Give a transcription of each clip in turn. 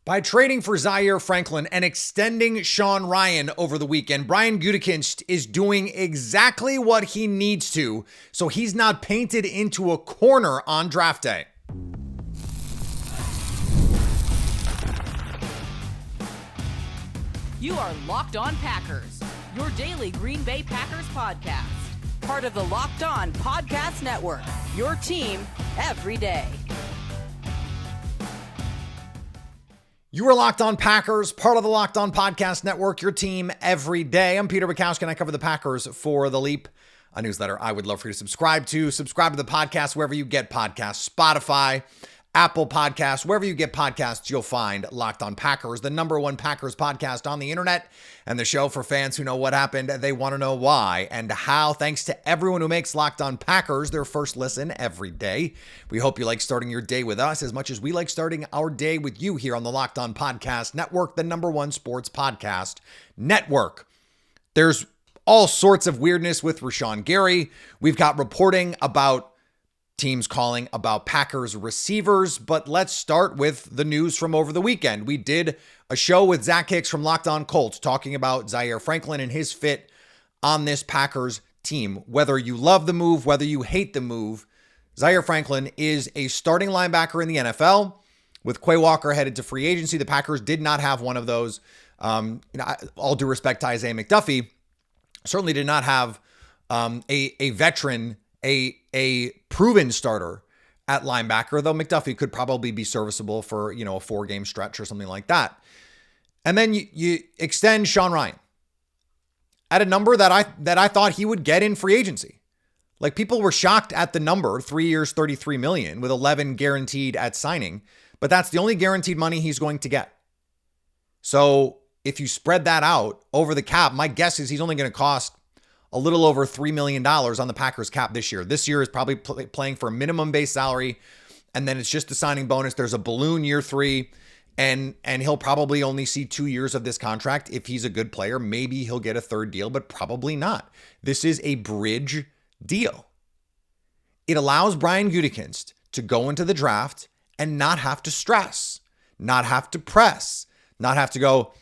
By trading for Zaire Franklin and extending Sean Rhyan over the weekend, Brian Gutekunst is doing exactly what he needs to, so he's not painted into a corner on draft day. You are Locked On Packers, your daily Green Bay Packers podcast. Part of the Locked On Podcast Network, your team every day. You are Locked On Packers, part of the Locked On Podcast Network, your team every day. I'm Peter Bukowski, and I cover the Packers for The Leap, a newsletter I would love for you to subscribe to. Subscribe to the podcast wherever you get podcasts, Spotify, Apple Podcasts, wherever you get podcasts, you'll find Locked On Packers, the number one Packers podcast on the internet, and the show for fans who know what happened, they want to know why and how. Thanks to everyone who makes Locked On Packers their first listen every day. We hope you like starting your day with us as much as we like starting our day with you here on the Locked On Podcast Network, the number one sports podcast network. There's all sorts of weirdness with Rashan Gary. We've got reporting about teams calling about Packers receivers, but let's start with the news from over the weekend. We did a show with Zach Hicks from Locked On Colts talking about Zaire Franklin and his fit on this Packers team. Whether you love the move, whether you hate the move, Zaire Franklin is a starting linebacker in the NFL. With Quay Walker headed to free agency, the Packers did not have one of those. All due respect to Isaiah McDuffie, certainly did not have a veteran, a proven starter at linebacker, though McDuffie could probably be serviceable for, a 4-game stretch or something like that. And then you extend Sean Rhyan at a number that I thought he would get in free agency. Like, people were shocked at the number, 3 years, $33 million with 11 guaranteed at signing, but that's the only guaranteed money he's going to get. So if you spread that out over the cap, my guess is he's only going to cost a little over $3 million on the Packers cap this year. This year is probably playing for a minimum base salary, and then it's just the signing bonus. There's a balloon year 3, and he'll probably only see 2 years of this contract. If he's a good player, maybe he'll get a third deal, but probably not. This is a bridge deal. It allows Brian Gutekunst to go into the draft and not have to stress, not have to press, not have to go,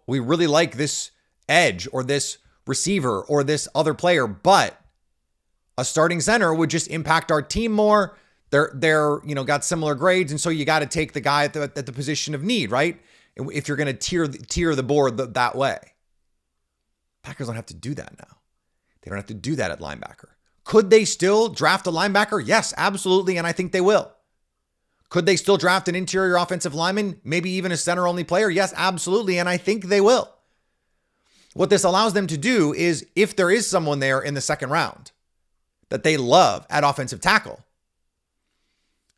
we really like this edge or this receiver or this other player, but a starting center would just impact our team more. They're got similar grades, and so you got to take the guy at the position of need, right? If you're going to tier the board that way. Packers don't have to do that now. They don't have to do that at linebacker. Could they still draft a linebacker? Yes, absolutely, and I think they will. Could they still draft an interior offensive lineman, maybe even a center-only player? Yes, absolutely, and I think they will. What this allows them to do is, if there is someone there in the second round that they love at offensive tackle,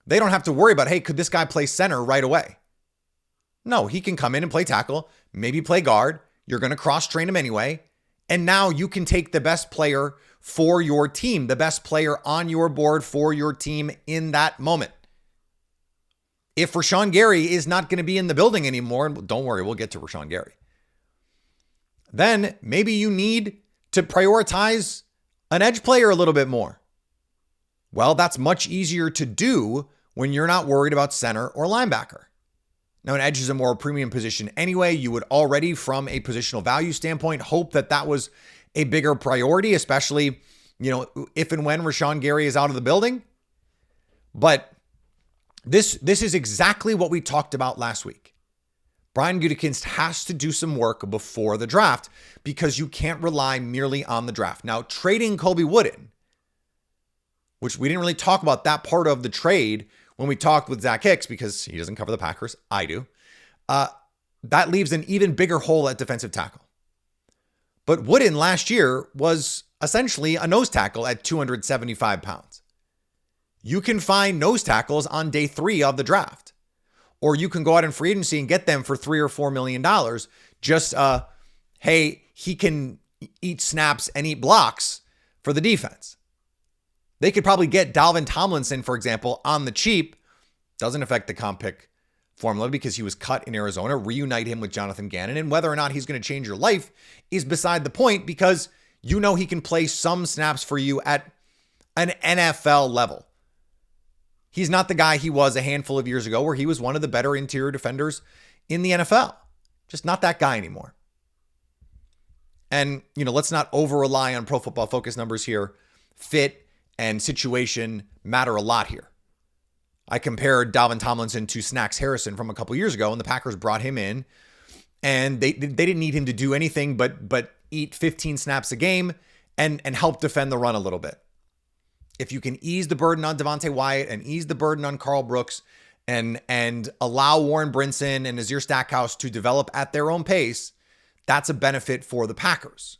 they don't have to worry about, hey, could this guy play center right away? No, he can come in and play tackle, maybe play guard. You're going to cross-train him anyway. And now you can take the best player for your team, the best player on your board for your team in that moment. If Rashan Gary is not going to be in the building anymore, and don't worry, we'll get to Rashan Gary, then maybe you need to prioritize an edge player a little bit more. Well, that's much easier to do when you're not worried about center or linebacker. Now, an edge is a more premium position anyway. You would already, from a positional value standpoint, hope that was a bigger priority, especially, if and when Rashan Gary is out of the building. But this is exactly what we talked about last week. Brian Gutekunst has to do some work before the draft because you can't rely merely on the draft. Now, trading Colby Wooden, which we didn't really talk about that part of the trade when we talked with Zach Hicks because he doesn't cover the Packers. I do. That leaves an even bigger hole at defensive tackle. But Wooden last year was essentially a nose tackle at 275 pounds. You can find nose tackles on day 3 of the draft. Or you can go out in free agency and get them for $3 or $4 million. Just, hey, he can eat snaps and eat blocks for the defense. They could probably get Dalvin Tomlinson, for example, on the cheap. Doesn't affect the comp pick formula because he was cut in Arizona. Reunite him with Jonathan Gannon. And whether or not he's going to change your life is beside the point because he can play some snaps for you at an NFL level. He's not the guy he was a handful of years ago where he was one of the better interior defenders in the NFL. Just not that guy anymore. And, let's not over-rely on Pro Football Focus numbers here. Fit and situation matter a lot here. I compared Dalvin Tomlinson to Snacks Harrison from a couple years ago, and the Packers brought him in, and they didn't need him to do anything but eat 15 snaps a game and help defend the run a little bit. If you can ease the burden on Devontae Wyatt and ease the burden on Carl Brooks and allow Warren Brinson and Nazir Stackhouse to develop at their own pace, that's a benefit for the Packers.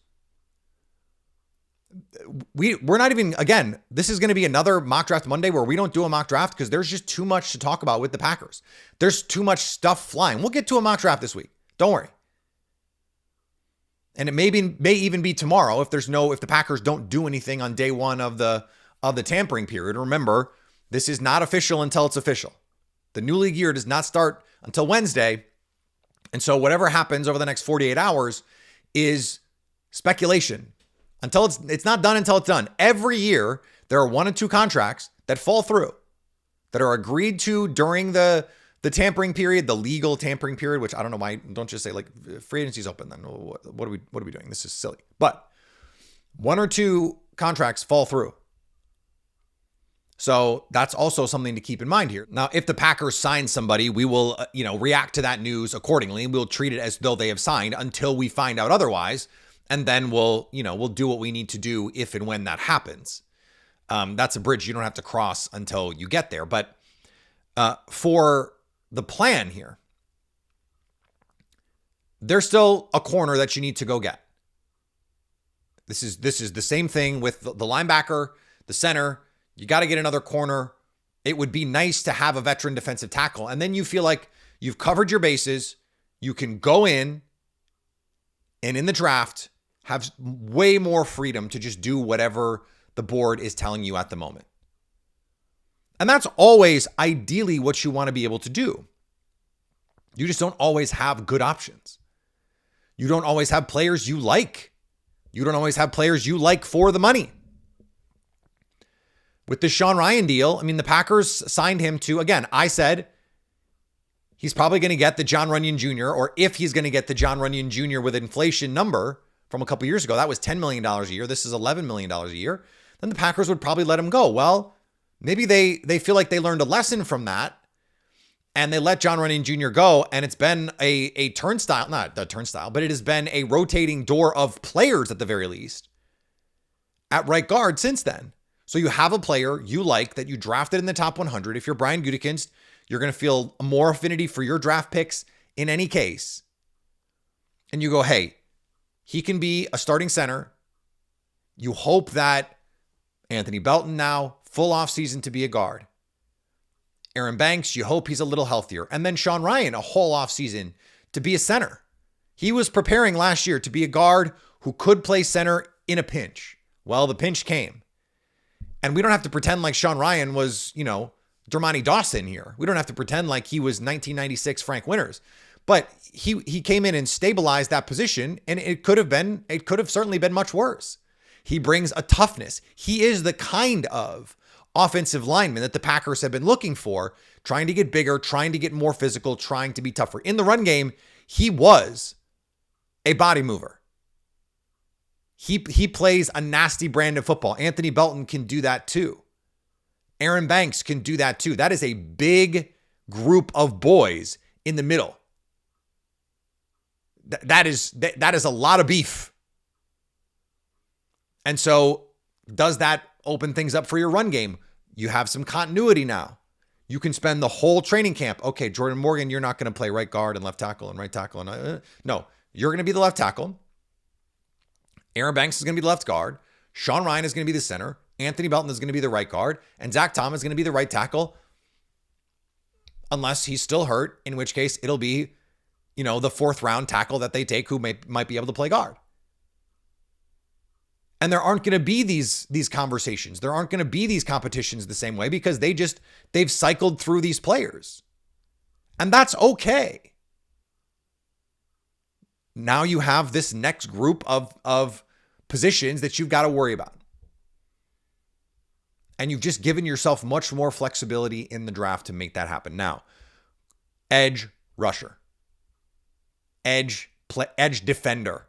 We're not even, again, this is going to be another mock draft Monday where we don't do a mock draft because there's just too much to talk about with the Packers. There's too much stuff flying. We'll get to a mock draft this week. Don't worry. And it may even be tomorrow if the Packers don't do anything on day one of the tampering period. Remember, this is not official until it's official. The new league year does not start until Wednesday. And so whatever happens over the next 48 hours is speculation. Until it's not done until it's done. Every year, there are 1 and 2 contracts that fall through, that are agreed to during the tampering period, the legal tampering period, which I don't know why, don't just say like free agency's open then. What are we doing? This is silly. But 1 or 2 contracts fall through. So that's also something to keep in mind here. Now, if the Packers sign somebody, we will, react to that news accordingly. We'll treat it as though they have signed until we find out otherwise. And then we'll do what we need to do if and when that happens. That's a bridge you don't have to cross until you get there. But for the plan here, there's still a corner that you need to go get. This is the same thing with the linebacker, the center. You got to get another corner. It would be nice to have a veteran defensive tackle. And then you feel like you've covered your bases. You can go in and in the draft have way more freedom to just do whatever the board is telling you at the moment. And that's always ideally what you want to be able to do. You just don't always have good options. You don't always have players you like. You don't always have players you like for the money. With the Sean Rhyan deal, the Packers signed him to, again, I said he's probably going to get the John Runyon Jr., or if he's going to get the John Runyon Jr. with inflation number from a couple years ago, that was $10 million a year. This is $11 million a year. Then the Packers would probably let him go. Well, maybe they feel like they learned a lesson from that and they let John Runyon Jr. go. And it's been a turnstile, not a turnstile, but it has been a rotating door of players at the very least at right guard since then. So you have a player you like that you drafted in the top 100. If you're Brian Gutekunst, you're going to feel more affinity for your draft picks in any case. And you go, hey, he can be a starting center. You hope that Anthony Belton now, full offseason to be a guard. Aaron Banks, you hope he's a little healthier. And then Sean Rhyan, a whole offseason to be a center. He was preparing last year to be a guard who could play center in a pinch. Well, the pinch came. And we don't have to pretend like Sean Rhyan was, Dermontti Dawson here. We don't have to pretend like he was 1996 Frank Winters. But he came in and stabilized that position, and it could have certainly been much worse. He brings a toughness. He is the kind of offensive lineman that the Packers have been looking for, trying to get bigger, trying to get more physical, trying to be tougher. In the run game, he was a body mover. He plays a nasty brand of football. Anthony Belton can do that too. Aaron Banks can do that too. That is a big group of boys in the middle. That is a lot of beef. And so does that open things up for your run game? You have some continuity now. You can spend the whole training camp. Okay, Jordan Morgan, you're not going to play right guard and left tackle and right tackle. No, you're going to be the left tackle. Aaron Banks is going to be the left guard. Sean Rhyan is going to be the center. Anthony Belton is going to be the right guard. And Zach Tom is going to be the right tackle. Unless he's still hurt, in which case it'll be, the fourth round tackle that they take who might be able to play guard. And there aren't going to be these conversations. There aren't going to be these competitions the same way because they've cycled through these players. And that's okay. Now you have this next group of positions that you've got to worry about. And you've just given yourself much more flexibility in the draft to make that happen. Now, edge rusher, edge defender.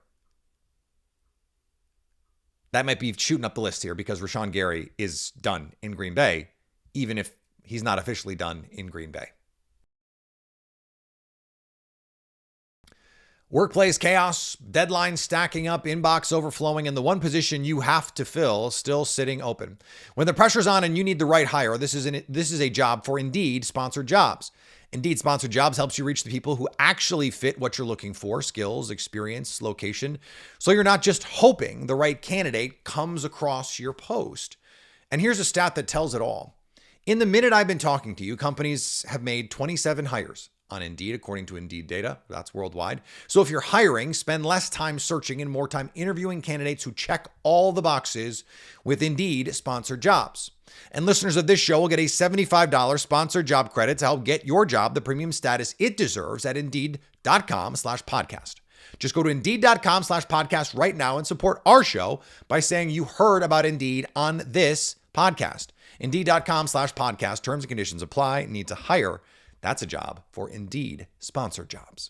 That might be shooting up the list here because Rashan Gary is done in Green Bay, even if he's not officially done in Green Bay. Workplace chaos, deadlines stacking up, inbox overflowing, and the one position you have to fill still sitting open. When the pressure's on and you need the right hire, this is a job for Indeed sponsored jobs. Indeed sponsored jobs helps you reach the people who actually fit what you're looking for, skills, experience, location. So you're not just hoping the right candidate comes across your post. And here's a stat that tells it all. In the minute I've been talking to you, companies have made 27 hires on Indeed, according to Indeed data. That's worldwide. So if you're hiring, spend less time searching and more time interviewing candidates who check all the boxes with Indeed sponsored jobs. And listeners of this show will get a $75 sponsored job credit to help get your job the premium status it deserves at Indeed.com/podcast. Just go to Indeed.com/podcast right now and support our show by saying you heard about Indeed on this podcast. Indeed.com/podcast. Terms and conditions apply. Need to hire. That's a job for Indeed sponsored jobs.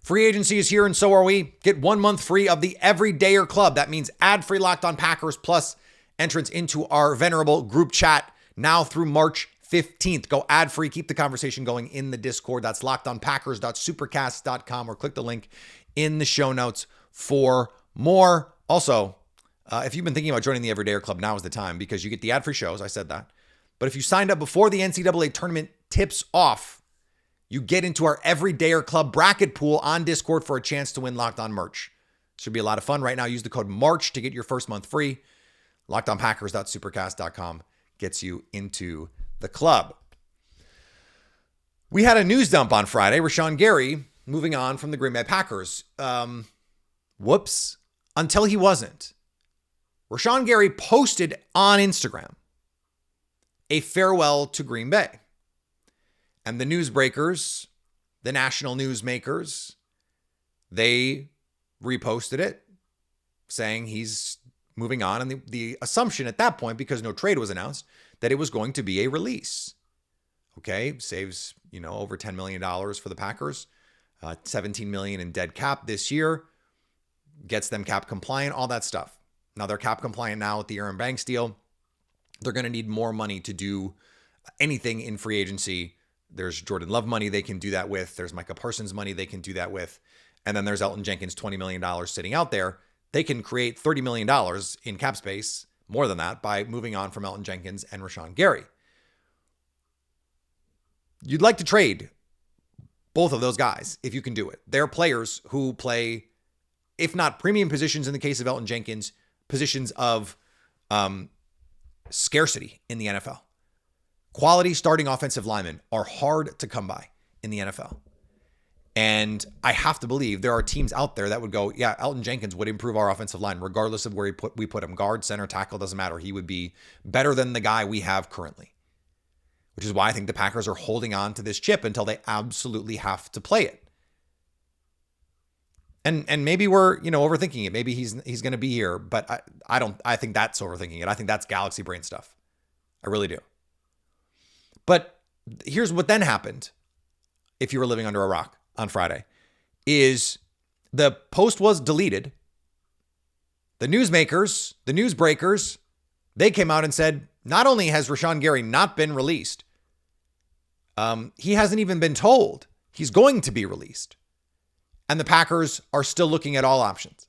Free agency is here and so are we. Get 1 month free of the Everydayer Club. That means ad-free Locked On Packers plus entrance into our venerable group chat now through March 15th. Go ad-free. Keep the conversation going in the Discord. That's lockedonpackers.supercast.com or click the link in the show notes for more. Also, if you've been thinking about joining the Everydayer Club, now is the time because you get the ad-free shows. I said that. But if you signed up before the NCAA tournament tips off, you get into our Everydayer Club bracket pool on Discord for a chance to win Locked On merch. Should be a lot of fun. Right now, use the code MARCH to get your first month free. LockedOnPackers.supercast.com gets you into the club. We had a news dump on Friday. Rashan Gary moving on from the Green Bay Packers. Whoops. Until he wasn't. Rashan Gary posted on Instagram a farewell to Green Bay. And the newsbreakers, the national newsmakers, they reposted it saying he's moving on. And the assumption at that point, because no trade was announced, that it was going to be a release. Okay, saves, over $10 million for the Packers, $17 million in dead cap this year, gets them cap compliant, all that stuff. Now they're cap compliant now with the Aaron Banks deal. They're going to need more money to do anything in free agency. There's Jordan Love money they can do that with. There's Micah Parsons money they can do that with. And then there's Elgton Jenkins, $20 million sitting out there. They can create $30 million in cap space, more than that, by moving on from Elgton Jenkins and Rashan Gary. You'd like to trade both of those guys if you can do it. They're players who play, if not premium positions in the case of Elgton Jenkins, positions of scarcity in the NFL. Quality starting offensive linemen are hard to come by in the NFL. And I have to believe there are teams out there that would go, yeah, Elgton Jenkins would improve our offensive line regardless of where we put him. Guard, center, tackle, doesn't matter. He would be better than the guy we have currently, which is why I think the Packers are holding on to this chip until they absolutely have to play it. And maybe we're, overthinking it. Maybe he's going to be here, but I think that's overthinking it. I think that's galaxy brain stuff. I really do. But here's what then happened. If you were living under a rock on Friday, is the post was deleted. The newsmakers, the newsbreakers, they came out and said, not only has Rashan Gary not been released, he hasn't even been told he's going to be released. And the Packers are still looking at all options.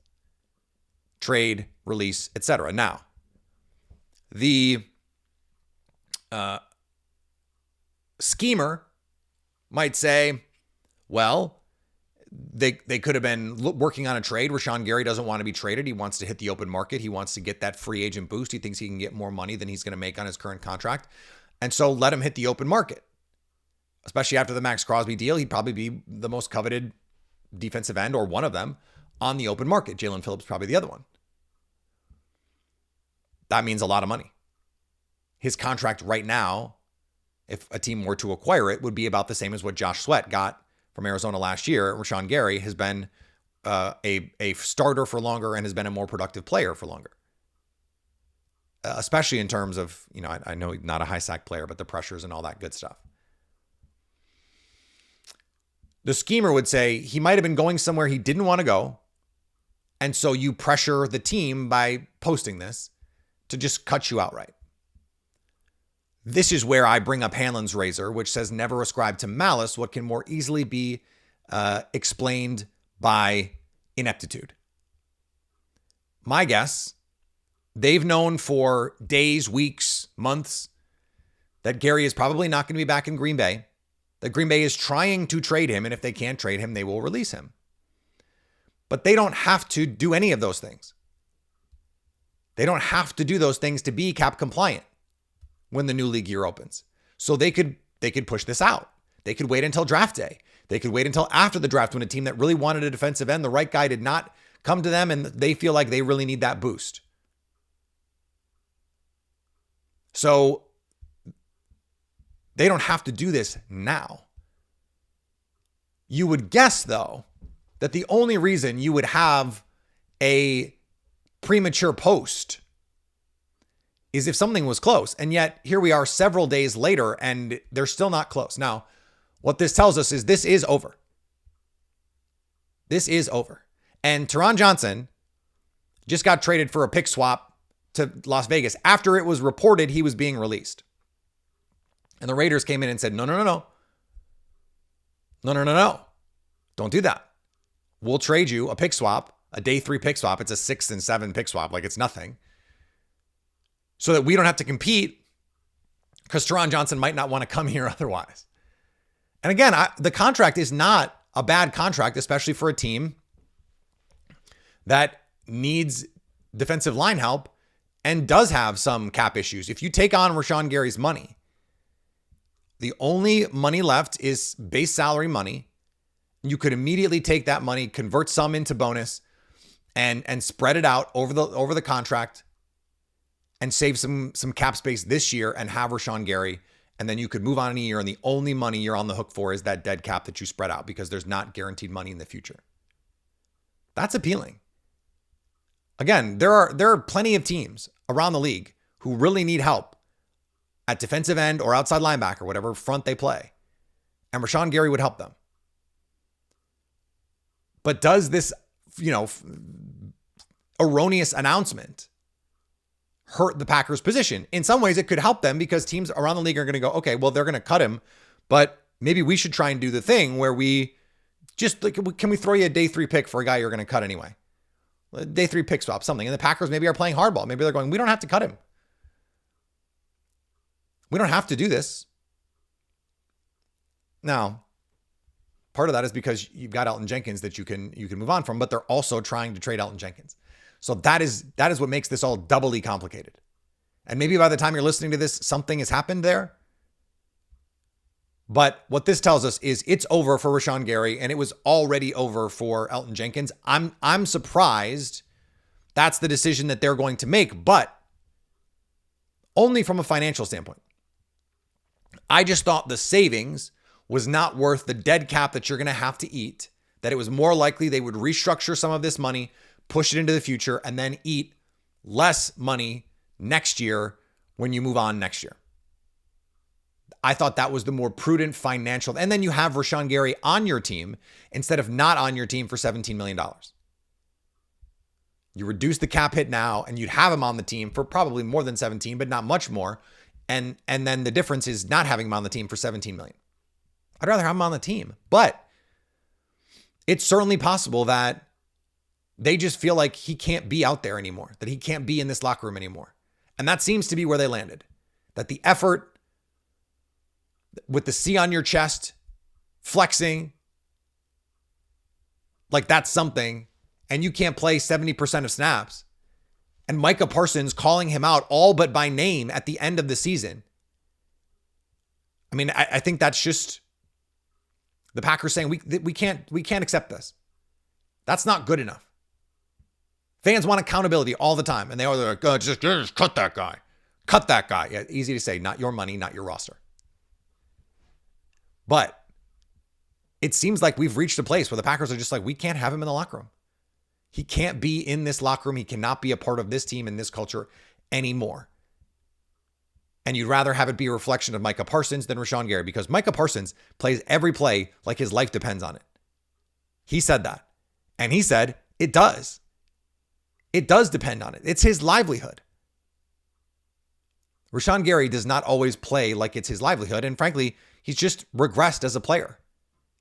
Trade, release, etc. Now, the schemer might say, well, they could have been working on a trade. Rashan Gary doesn't want to be traded. He wants to hit the open market. He wants to get that free agent boost. He thinks he can get more money than he's going to make on his current contract. And so let him hit the open market. Especially after the Max Crosby deal, he'd probably be the most coveted defensive end, or one of them, on the open market. Jalen Phillips probably the other one. That means a lot of money. His contract right now, if a team were to acquire it, would be about the same as what Josh Sweat got from Arizona last year. Rashan Gary has been a starter for longer and has been a more productive player for longer. especially in terms of, I know he's not a high sack player, but the pressures and all that good stuff. The schemer would say he might have been going somewhere he didn't want to go. And so you pressure the team by posting this to just cut you outright. This is where I bring up Hanlon's razor, which says never ascribe to malice what can more easily be explained by ineptitude. My guess, they've known for days, weeks, months that Garry is probably not going to be back in Green Bay, that Green Bay is trying to trade him, and if they can't trade him, they will release him. But they don't have to do any of those things. They don't have to do those things to be cap compliant when the new league year opens. So they could push this out. They could wait until draft day. They could wait until after the draft when a team that really wanted a defensive end, the right guy did not come to them and they feel like they really need that boost. So they don't have to do this now. You would guess, though, that the only reason you would have a premature post is if something was close. And yet here we are several days later and they're still not close. Now, what this tells us is this is over. This is over. And Taron Johnson just got traded for a pick swap to Las Vegas after it was reported he was being released. And the Raiders came in and said, no. Don't do that. We'll trade you a pick swap, a day 3 pick swap. It's a 6 and 7 pick swap. Like it's nothing. So that we don't have to compete because Taron Johnson might not want to come here otherwise. And again, the contract is not a bad contract, especially for a team that needs defensive line help and does have some cap issues. If you take on Rashan Gary's money, the only money left is base salary money. You could immediately take that money, convert some into bonus, and spread it out over the contract and save some cap space this year and have Rashan Gary. And then you could move on in a year and the only money you're on the hook for is that dead cap that you spread out because there's not guaranteed money in the future. That's appealing. Again, there are plenty of teams around the league who really need help at defensive end or outside linebacker, whatever front they play. And Rashan Gary would help them. But does this, erroneous announcement hurt the Packers' position? In some ways, it could help them because teams around the league are going to go, okay, well, they're going to cut him, but maybe we should try and do the thing where we just, can we throw you a day 3 pick for a guy you're going to cut anyway? Day 3 pick swap, something. And the Packers maybe are playing hardball. Maybe they're going, we don't have to cut him. We don't have to do this. Now, part of that is because you've got Elgton Jenkins that you can move on from, but they're also trying to trade Elgton Jenkins. So that is what makes this all doubly complicated. And maybe by the time you're listening to this, something has happened there. But what this tells us is it's over for Rashan Gary, and it was already over for Elgton Jenkins. I'm surprised that's the decision that they're going to make, but only from a financial standpoint. I just thought the savings was not worth the dead cap that you're going to have to eat, that it was more likely they would restructure some of this money, push it into the future, and then eat less money next year when you move on next year. I thought that was the more prudent financial. And then you have Rashan Gary on your team instead of not on your team for $17 million. You reduce the cap hit now and you'd have him on the team for probably more than 17, but not much more. And then the difference is not having him on the team for 17 million. I'd rather have him on the team, but it's certainly possible that they just feel like he can't be out there anymore, that he can't be in this locker room anymore. And that seems to be where they landed, that the effort with the C on your chest, flexing, like that's something, and you can't play 70% of snaps. And Micah Parsons calling him out all but by name at the end of the season. I mean, I think that's just the Packers saying we can't accept this. That's not good enough. Fans want accountability all the time, and they're like, oh, just cut that guy. Cut that guy. Yeah, easy to say, not your money, not your roster. But it seems like we've reached a place where the Packers are just like, we can't have him in the locker room. He can't be in this locker room. He cannot be a part of this team and this culture anymore. And you'd rather have it be a reflection of Micah Parsons than Rashan Gary, because Micah Parsons plays every play like his life depends on it. He said that. And he said, it does. It does depend on it. It's his livelihood. Rashan Gary does not always play like it's his livelihood. And frankly, he's just regressed as a player.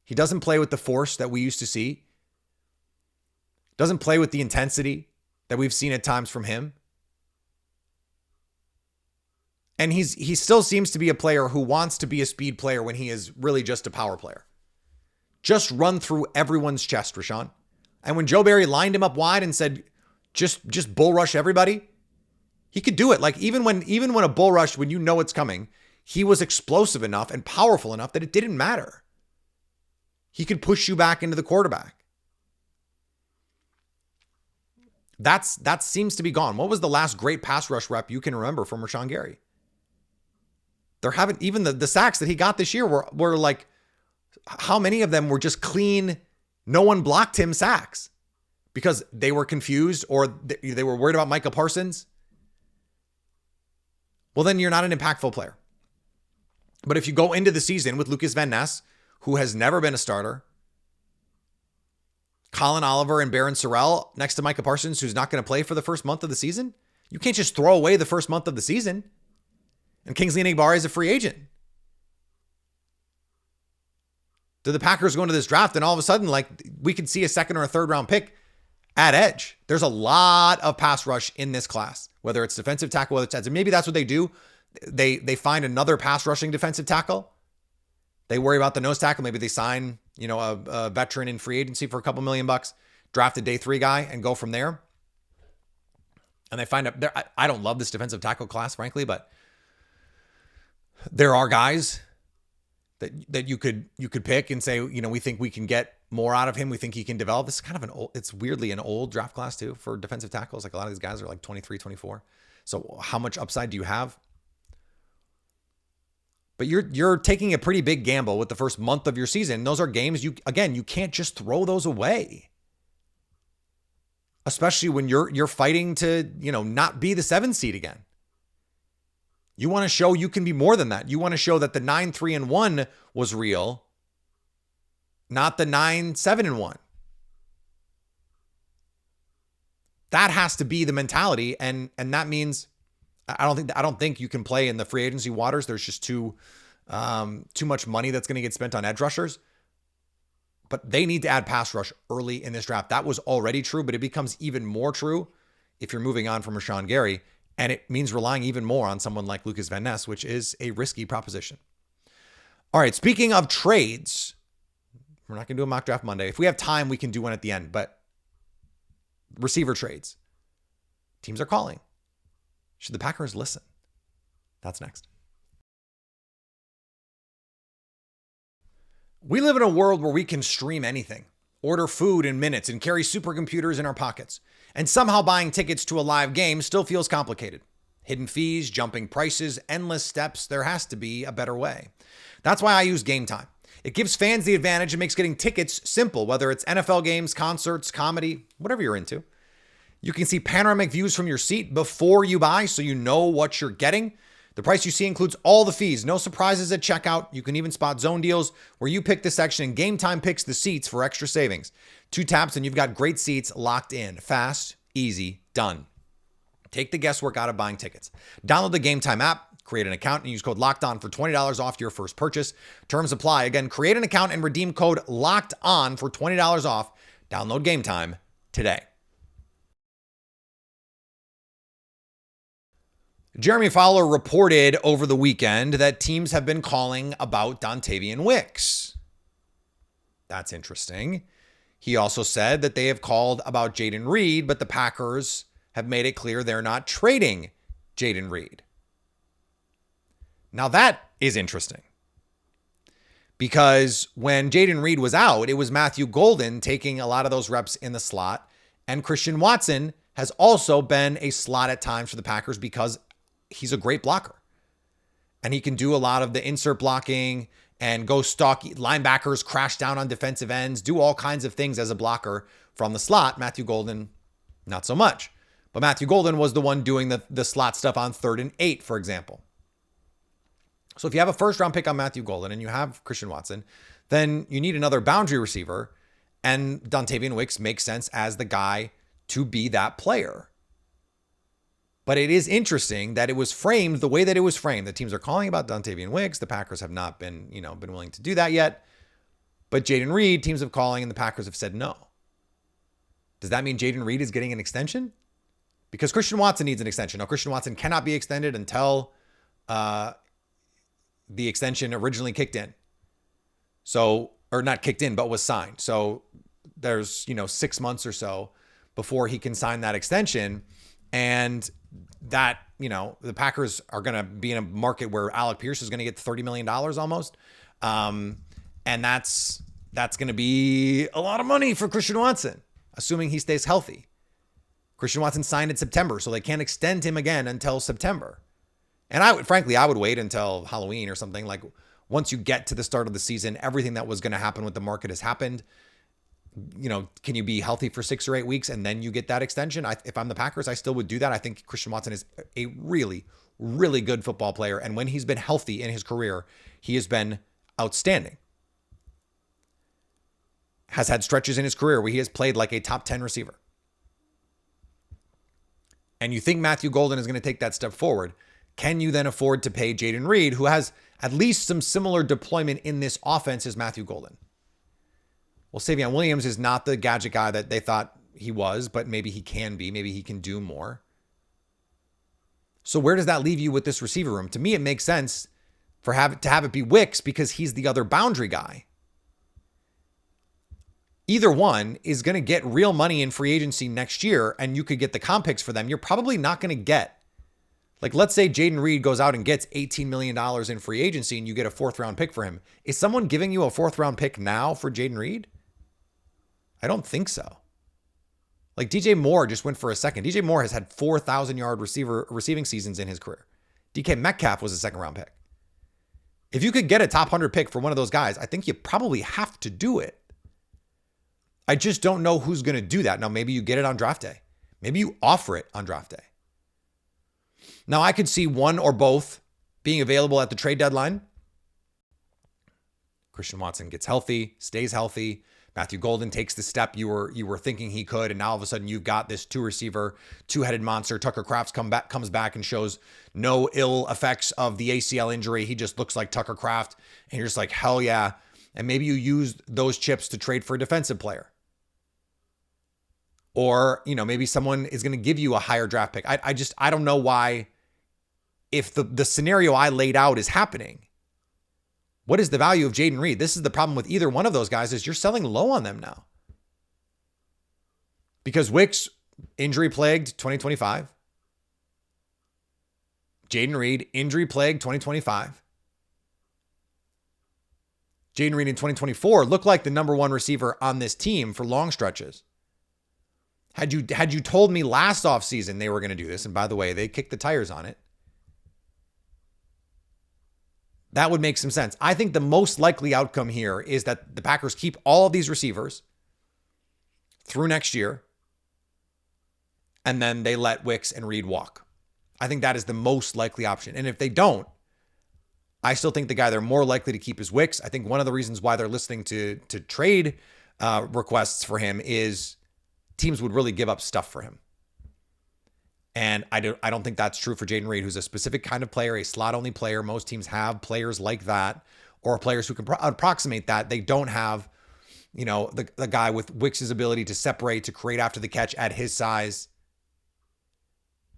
He doesn't play with the force that we used to see. Doesn't play with the intensity that we've seen at times from him. And he still seems to be a player who wants to be a speed player when he is really just a power player. Just run through everyone's chest, Rashan. And when Joe Barry lined him up wide and said, just bull rush everybody, he could do it. Like even when a bull rush, when you know it's coming, he was explosive enough and powerful enough that it didn't matter. He could push you back into the quarterback. That seems to be gone. What was the last great pass rush rep you can remember from Rashan Gary? There haven't, even the sacks that he got this year were like, how many of them were just clean, no one blocked him sacks because they were confused or they were worried about Micah Parsons? Well, then you're not an impactful player. But if you go into the season with Lucas Van Ness, who has never been a starter, Colin Oliver and Barron Sorrell next to Micah Parsons, who's not going to play for the first month of the season, you can't just throw away the first month of the season. And Kingsley Enagbare is a free agent. Do the Packers go into this draft and all of a sudden, like, we could see a second or a third round pick at edge? There's a lot of pass rush in this class, whether it's defensive tackle, whether it's edge. And maybe that's what they do. They find another pass rushing defensive tackle. They worry about the nose tackle. Maybe they sign, a veteran in free agency for a couple $1 million, draft a day 3 guy and go from there. And they find out there. I don't love this defensive tackle class, frankly, but there are guys that you could pick and say, we think we can get more out of him. We think he can develop. This is kind of it's weirdly an old draft class too for defensive tackles. Like a lot of these guys are like 23, 24. So how much upside do you have? But you're taking a pretty big gamble with the first month of your season. Those are games you can't just throw those away. Especially when you're fighting to, not be the 7 seed again. You want to show you can be more than that. You want to show that the 9-3-1 was real, not the 9-7-1. That has to be the mentality, and that means I don't think you can play in the free agency waters. There's just too much money that's going to get spent on edge rushers. But they need to add pass rush early in this draft. That was already true, but it becomes even more true if you're moving on from Rashan Gary. And it means relying even more on someone like Lucas Van Ness, which is a risky proposition. All right, speaking of trades, we're not going to do a mock draft Monday. If we have time, we can do one at the end. But receiver trades. Teams are calling. Should the Packers listen? That's next. We live in a world where we can stream anything, order food in minutes, and carry supercomputers in our pockets. And somehow buying tickets to a live game still feels complicated. Hidden fees, jumping prices, endless steps. There has to be a better way. That's why I use Gametime. It gives fans the advantage and makes getting tickets simple, whether it's NFL games, concerts, comedy, whatever you're into. You can see panoramic views from your seat before you buy, so you know what you're getting. The price you see includes all the fees, no surprises at checkout. You can even spot zone deals where you pick the section and Gametime picks the seats for extra savings. 2 taps and you've got great seats locked in. Fast, easy, done. Take the guesswork out of buying tickets. Download the Gametime app, create an account, and use code LOCKEDON for $20 off your first purchase. Terms apply. Again, create an account and redeem code LOCKEDON for $20 off. Download Gametime today. Jeremy Fowler reported over the weekend that teams have been calling about Dontavian Wicks. That's interesting. He also said that they have called about Jayden Reed, but the Packers have made it clear they're not trading Jayden Reed. Now that is interesting because when Jayden Reed was out, it was Matthew Golden taking a lot of those reps in the slot, and Christian Watson has also been a slot at times for the Packers because he's a great blocker and he can do a lot of the insert blocking and go stalk linebackers, crash down on defensive ends, do all kinds of things as a blocker from the slot. Matthew Golden, not so much. But Matthew Golden was the one doing the slot stuff on 3rd and 8, for example. So if you have a first round pick on Matthew Golden and you have Christian Watson, then you need another boundary receiver. And Dontavian Wicks makes sense as the guy to be that player. But it is interesting that it was framed the way that it was framed. The teams are calling about Dontavian Wicks. The Packers have not been willing to do that yet. But Jayden Reed, teams have calling, and the Packers have said no. Does that mean Jayden Reed is getting an extension? Because Christian Watson needs an extension. Now, Christian Watson cannot be extended until the extension originally kicked in. So, or not kicked in, but was signed. So there's, 6 months or so before he can sign that extension. And that, the Packers are going to be in a market where Alec Pierce is going to get $30 million almost. And that's going to be a lot of money for Christian Watson, assuming he stays healthy. Christian Watson signed in September, so they can't extend him again until September. And I would wait until Halloween or something. Like, once you get to the start of the season, everything that was going to happen with the market has happened. Can you be healthy for 6 or 8 weeks and then you get that extension? If I'm the Packers, I still would do that. I think Christian Watson is a really, really good football player. And when he's been healthy in his career, he has been outstanding. Has had stretches in his career where he has played like a top 10 receiver. And you think Matthew Golden is going to take that step forward. Can you then afford to pay Jayden Reed, who has at least some similar deployment in this offense as Matthew Golden? Well, Savion Williams is not the gadget guy that they thought he was, but maybe he can be. Maybe he can do more. So where does that leave you with this receiver room? To me, it makes sense to have it be Wicks because he's the other boundary guy. Either one is going to get real money in free agency next year, and you could get the comp picks for them. You're probably not going to get, like, let's say Jayden Reed goes out and gets $18 million in free agency and you get a 4th round pick for him. Is someone giving you a 4th round pick now for Jayden Reed? I don't think so. Like, DJ Moore just went for a second. DJ Moore has had 4,000-yard receiving seasons in his career. DK Metcalf was a 2nd round pick. If you could get a top 100 pick for one of those guys, I think you probably have to do it. I just don't know who's going to do that. Now, maybe you get it on draft day. Maybe you offer it on draft day. Now, I could see one or both being available at the trade deadline. Christian Watson gets healthy, stays healthy. Matthew Golden takes the step you were thinking he could, and now all of a sudden you've got this 2-receiver, 2-headed monster. Tucker Kraft comes back and shows no ill effects of the ACL injury. He just looks like Tucker Kraft, and you're just like, hell yeah. And maybe you use those chips to trade for a defensive player. Or, maybe someone is going to give you a higher draft pick. I don't know why, if the scenario I laid out is happening, what is the value of Jayden Reed? This is the problem with either one of those guys, is you're selling low on them now. Because Wicks, injury-plagued 2025. Jayden Reed, injury-plagued 2025. Jayden Reed in 2024 looked like the number 1 receiver on this team for long stretches. Had you told me last offseason they were going to do this, and by the way, they kicked the tires on it, that would make some sense. I think the most likely outcome here is that the Packers keep all of these receivers through next year, and then they let Wicks and Reed walk. I think that is the most likely option. And if they don't, I still think the guy they're more likely to keep is Wicks. I think one of the reasons why they're listening to trade requests for him is teams would really give up stuff for him. And I don't think that's true for Jayden Reed, who's a specific kind of player, a slot-only player. Most teams have players like that, or players who can approximate that. They don't have, the guy with Wicks' ability to separate, to create after the catch at his size.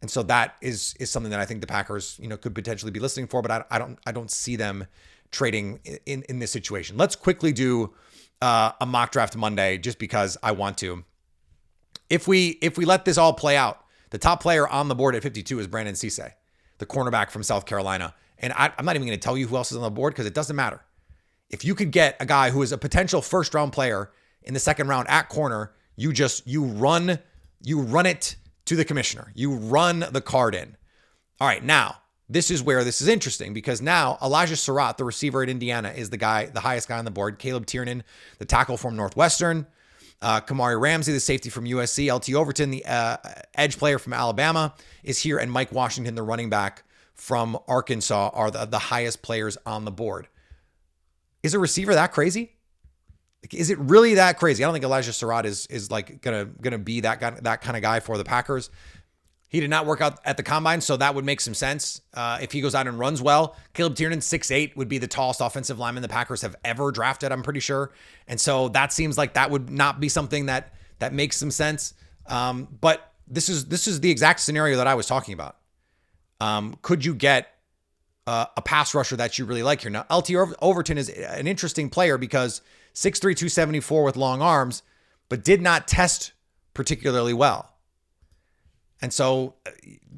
And so that is something that I think the Packers, could potentially be listening for, but I don't see them trading in this situation. Let's quickly do a mock draft Monday, just because I want to. If we let this all play out, the top player on the board at 52 is Brandon Cisse, the cornerback from South Carolina. And I'm not even going to tell you who else is on the board because it doesn't matter. If you could get a guy who is a potential 1st round player in the 2nd round at corner, you run it to the commissioner. You run the card in. All right, now this is where this is interesting, because now Elijah Surratt, the receiver at Indiana, is the highest guy on the board. Caleb Tiernan, the tackle from Northwestern. Kamari Ramsey, the safety from USC. LT Overton, the edge player from Alabama, is here. And Mike Washington, the running back from Arkansas are the highest players on the board. Is a receiver that crazy? Is it really that crazy? I don't think Elijah Surratt is like gonna be that kind of guy for the Packers. He did not work out at the combine, so that would make some sense. If he goes out and runs well, Caleb Tiernan, 6'8", would be the tallest offensive lineman the Packers have ever drafted, I'm pretty sure. And so that seems like that would not be something that makes some sense. But this is the exact scenario that I was talking about. Could you get a pass rusher that you really like here? Now, LT Overton is an interesting player because 6'3", 274 with long arms, but did not test particularly well. And so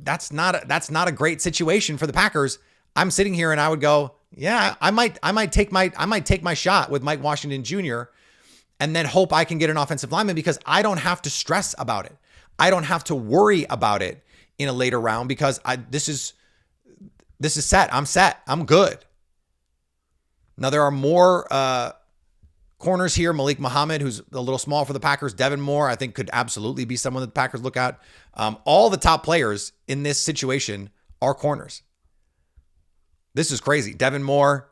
that's not a great situation for the Packers. I'm sitting here and I would go, yeah, I might take my shot with Mike Washington Jr. and then hope I can get an offensive lineman because I don't have to stress about it. I don't have to worry about it in a later round because this is set. I'm set. I'm good. Now there are more corners here. Malik Muhammad, who's a little small for the Packers. Devin Moore, I think, could absolutely be someone that the Packers look at. All the top players in this situation are corners. This is crazy. Devin Moore,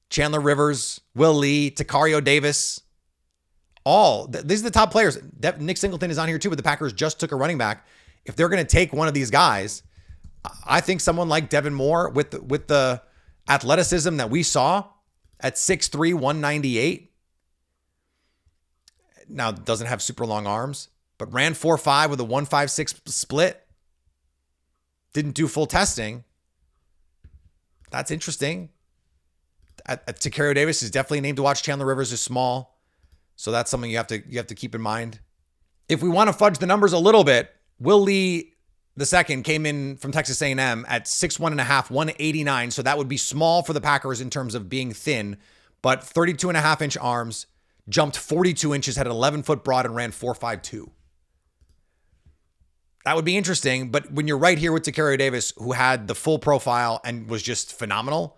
Chandler Rivers, Will Lee, Takario Davis. These are the top players. Nick Singleton is on here too, but the Packers just took a running back. If they're going to take one of these guys, I think someone like Devin Moore with the athleticism that we saw at 6'3", 198. Now, doesn't have super long arms, but ran 4.5 with a 1.56 split. Didn't do full testing. That's interesting. Takario Davis is definitely a name to watch. Chandler Rivers is small, so that's something you have to keep in mind. If we want to fudge the numbers a little bit, Will Lee II came in from Texas A&M at 6'1.5", 189, so that would be small for the Packers in terms of being thin, but 32.5-inch arms. Jumped 42 inches, had an 11-foot broad, and ran 4.52. That would be interesting, but when you're right here with Takario Davis, who had the full profile and was just phenomenal,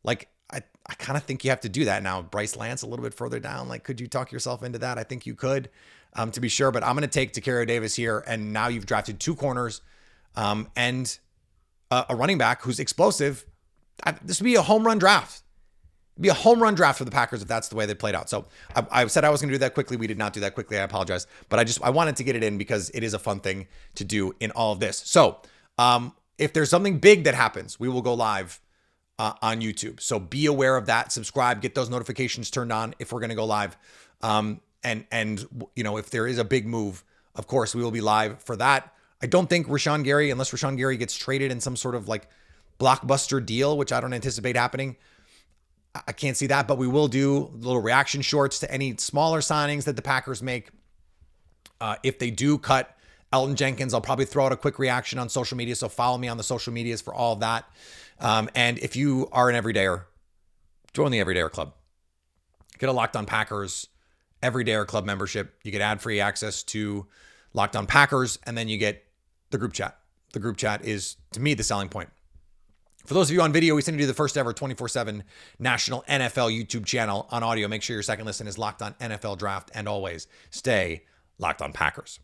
like I kind of think you have to do that now. Bryce Lance a little bit further down, like could you talk yourself into that? I think you could, to be sure, but I'm going to take Takario Davis here, and now you've drafted two corners and a running back who's explosive. This would be a home run draft. It'd be a home run draft for the Packers if that's the way they played out. So I said I was going to do that quickly. We did not do that quickly. I apologize. But I wanted to get it in because it is a fun thing to do in all of this. So if there's something big that happens, we will go live on YouTube. So be aware of that. Subscribe, get those notifications turned on if we're going to go live. And if there is a big move, of course, we will be live for that. I don't think Rashan Gary, unless Rashan Gary gets traded in some sort of like blockbuster deal, which I don't anticipate happening, I can't see that, but we will do little reaction shorts to any smaller signings that the Packers make. If they do cut Elton Jenkins, I'll probably throw out a quick reaction on social media. So follow me on the social medias for all of that. And if you are an everydayer, join the Everydayer Club. Get a Locked On Packers Everydayer Club membership. You get ad-free access to Locked On Packers, and then you get the group chat. The group chat is, to me, the selling point. For those of you on video, we send you to the first ever 24/7 national NFL YouTube channel. On audio, make sure your second listen is Locked On NFL Draft, and always stay Locked On Packers.